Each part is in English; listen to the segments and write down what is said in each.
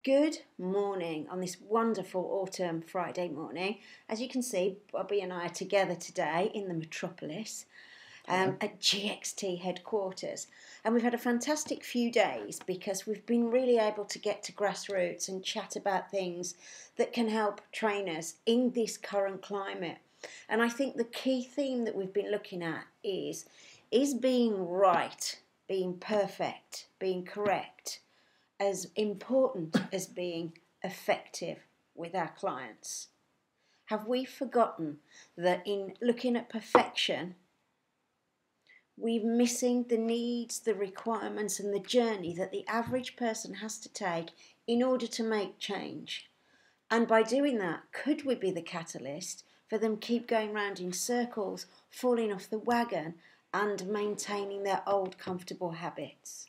Good morning on this wonderful autumn Friday morning. As you can see, Bobby and I are together today in the metropolis at GXT headquarters. And we've had a fantastic few days because we've been really able to get to grassroots and chat about things that can help trainers in this current climate. And I think the key theme that we've been looking at is being right, being perfect, being correct, as important as being effective with our clients? Have we forgotten that in looking at perfection, we're missing the needs, the requirements and the journey that the average person has to take in order to make change? And by doing that, could we be the catalyst for them keep going round in circles, falling off the wagon and maintaining their old comfortable habits?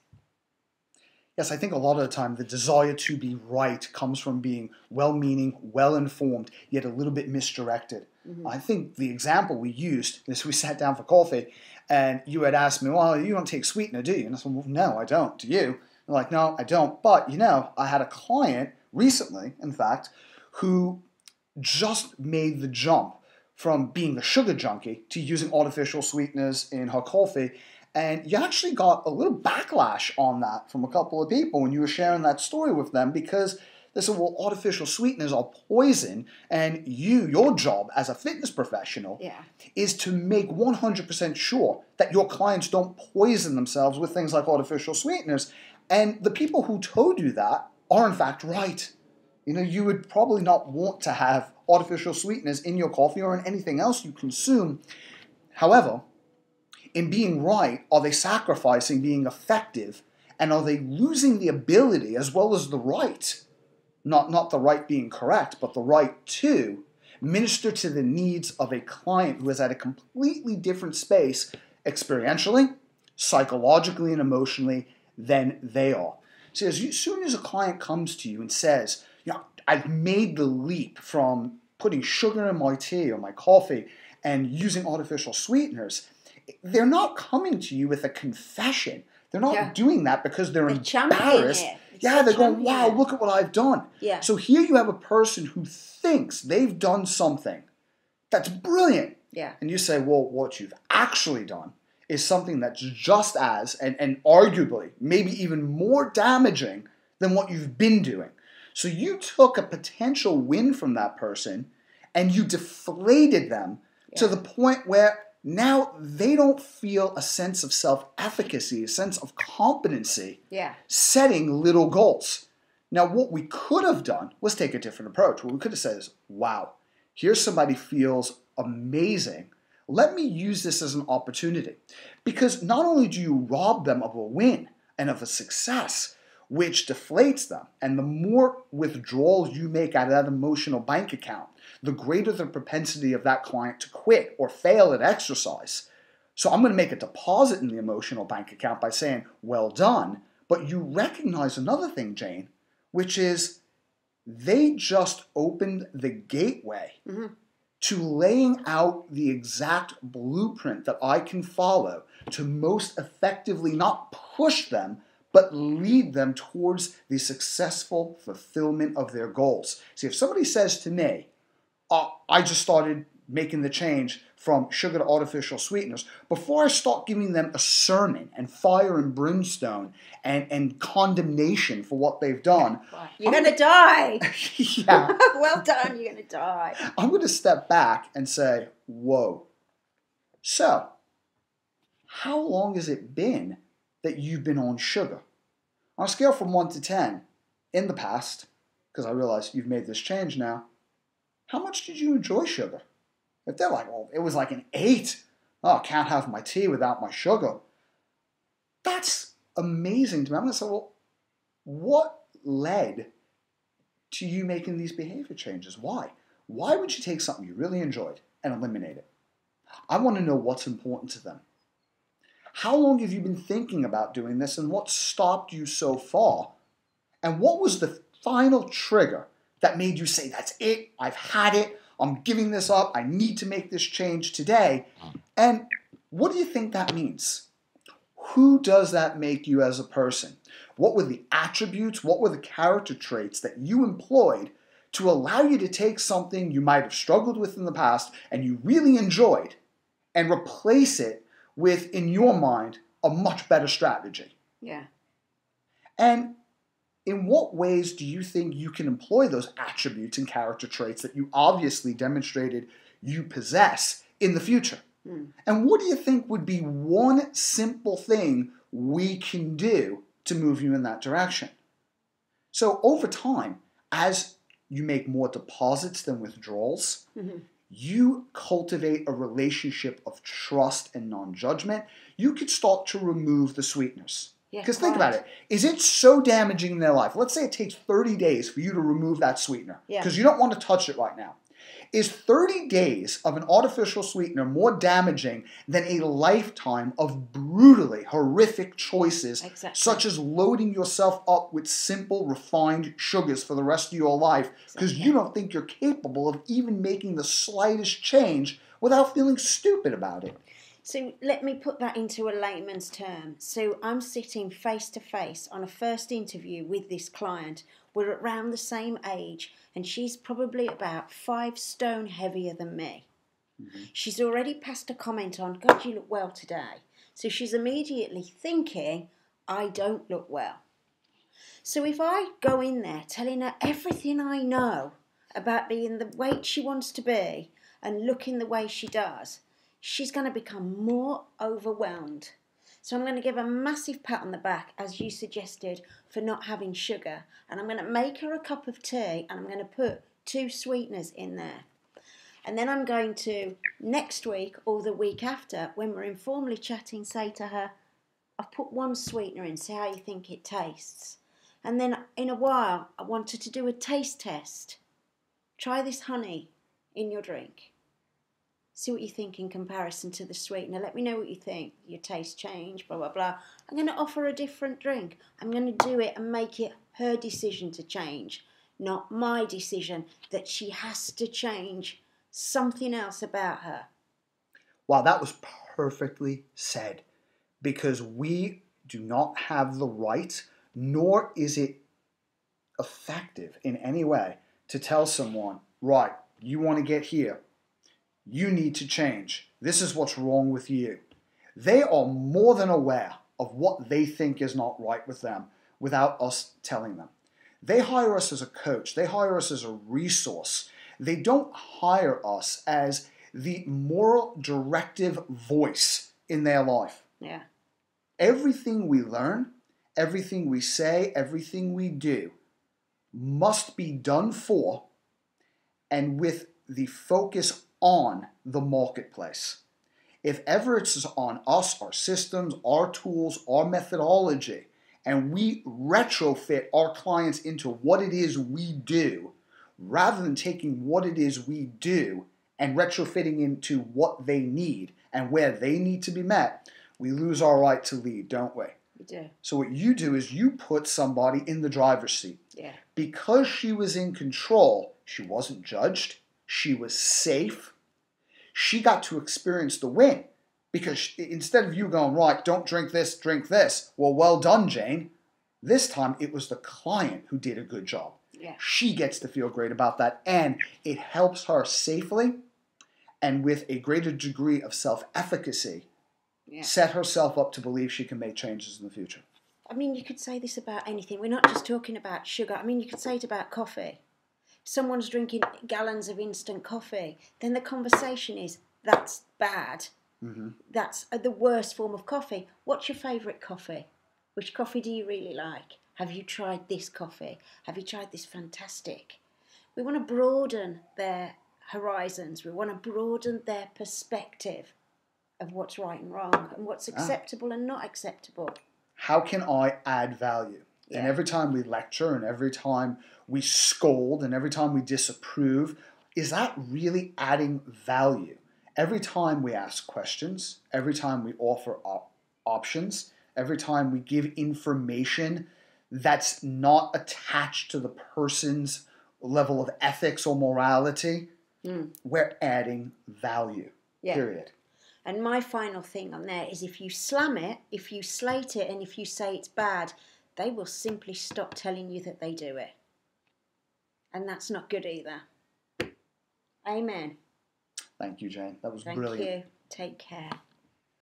Yes, I think a lot of the time the desire to be right comes from being well-meaning, well-informed, yet a little bit misdirected. Mm-hmm. I think the example we used is we sat down for coffee and you had asked me, well, you don't take sweetener, do you? And I said, well, no, I don't. Do you? I'm like, no, I don't. But, I had a client recently, in fact, who just made the jump from being a sugar junkie to using artificial sweeteners in her coffee. And you actually got a little backlash on that from a couple of people when you were sharing that story with them, because they said, well, artificial sweeteners are poison, and your job as a fitness professional is to make 100% sure that your clients don't poison themselves with things like artificial sweeteners. And the people who told you that are in fact right. You would probably not want to have artificial sweeteners in your coffee or in anything else you consume. However, in being right, are they sacrificing being effective? And are they losing the ability as well as the right, not the right being correct, but the right to minister to the needs of a client who is at a completely different space experientially, psychologically, and emotionally than they are? So as soon as a client comes to you and says, I've made the leap from putting sugar in my tea or my coffee and using artificial sweeteners, they're not coming to you with a confession. They're not doing that because they're embarrassed. They're going, wow, look at what I've done. Yeah. So here you have a person who thinks they've done something that's brilliant. Yeah. And you say, well, what you've actually done is something that's just as, and arguably, maybe even more damaging than what you've been doing. So you took a potential win from that person and you deflated them to the point where now they don't feel a sense of self-efficacy, a sense of competency, setting little goals. Now, what we could have done was take a different approach. What we could have said is, wow, here's somebody feels amazing. Let me use this as an opportunity. Because not only do you rob them of a win and of a success, which deflates them, and the more withdrawals you make out of that emotional bank account, the greater the propensity of that client to quit or fail at exercise. So I'm going to make a deposit in the emotional bank account by saying, well done. But you recognize another thing, Jayne, which is they just opened the gateway to laying out the exact blueprint that I can follow to most effectively not push them, but lead them towards the successful fulfillment of their goals. See, if somebody says to me, I just started making the change from sugar to artificial sweeteners, before I start giving them a sermon and fire and brimstone and condemnation for what they've done, you're going to die. Yeah. Well done, you're going to die. I'm going to step back and say, whoa. So, how long has it been that you've been on sugar? On a scale from 1 to 10, in the past, because I realize you've made this change now, how much did you enjoy sugar? If they're like, well, it was like an 8. Oh, I can't have my tea without my sugar. That's amazing to me. I'm going to say, well, what led to you making these behavior changes? Why? Why would you take something you really enjoyed and eliminate it? I want to know what's important to them. How long have you been thinking about doing this, and what stopped you so far? And what was the final trigger that made you say, that's it, I've had it, I'm giving this up, I need to make this change today? And what do you think that means? Who does that make you as a person? What were the attributes? What were the character traits that you employed to allow you to take something you might have struggled with in the past and you really enjoyed and replace it with, in your mind, a much better strategy? Yeah. And in what ways do you think you can employ those attributes and character traits that you obviously demonstrated you possess in the future? And what do you think would be one simple thing we can do to move you in that direction? So over time, as you make more deposits than withdrawals, you cultivate a relationship of trust and non-judgment. You could start to remove the sweeteners. Because think about it. Is it so damaging in their life? Let's say it takes 30 days for you to remove that sweetener. Because you don't want to touch it right now. Is 30 days of an artificial sweetener more damaging than a lifetime of brutally horrific choices, such as loading yourself up with simple, refined sugars for the rest of your life because you don't think you're capable of even making the slightest change without feeling stupid about it? So let me put that into a layman's term. So I'm sitting face to face on a first interview with this client. We're around the same age and she's probably about 5 stone heavier than me. She's already passed a comment on, God, you look well today. So she's immediately thinking, I don't look well. So if I go in there telling her everything I know about being the weight she wants to be and looking the way she does, she's going to become more overwhelmed. So I'm going to give her a massive pat on the back, as you suggested, for not having sugar. And I'm going to make her a cup of tea and I'm going to put 2 sweeteners in there. And then I'm going to, next week or the week after, when we're informally chatting, say to her, I've put 1 sweetener in, see how you think it tastes. And then in a while, I want her to do a taste test. Try this honey in your drink. See what you think in comparison to the sweetener. Let me know what you think. Your taste change, blah, blah, blah. I'm going to offer a different drink. I'm going to do it and make it her decision to change, not my decision that she has to change something else about her. Wow, that was perfectly said. Because we do not have the right, nor is it effective in any way to tell someone, right, you want to get here. You need to change. This is what's wrong with you. They are more than aware of what they think is not right with them without us telling them. They hire us as a coach. They hire us as a resource. They don't hire us as the moral directive voice in their life. Yeah. Everything we learn, everything we say, everything we do must be done for and with the focus on the marketplace. If ever it's on us, our systems, our tools, our methodology, and we retrofit our clients into what it is we do, rather than taking what it is we do and retrofitting into what they need and where they need to be met, we lose our right to lead, don't we? We do. So what you do is you put somebody in the driver's seat. Yeah. Because she was in control, she wasn't judged, she was safe, she got to experience the win. Because instead of you going, right, don't drink this, well done, Jayne. This time it was the client who did a good job. Yeah. She gets to feel great about that, and it helps her safely and with a greater degree of self-efficacy set herself up to believe she can make changes in the future. I mean, you could say this about anything. We're not just talking about sugar. I mean, you could say it about coffee. Someone's drinking gallons of instant coffee. Then the conversation is, that's bad. Mm-hmm. That's the worst form of coffee. What's your favourite coffee? Which coffee do you really like? Have you tried this coffee? Have you tried this fantastic? We want to broaden their horizons. We want to broaden their perspective of what's right and wrong and what's acceptable and not acceptable. How can I add value? Yeah. And every time we lecture and every time we scold and every time we disapprove, is that really adding value? Every time we ask questions, every time we offer options, every time we give information that's not attached to the person's level of ethics or morality, we're adding value, period. And my final thing on there is if you slam it, if you slate it, and if you say it's bad, they will simply stop telling you that they do it. And that's not good either. Amen. Thank you, Jayne. That was Thank brilliant. you. Take care.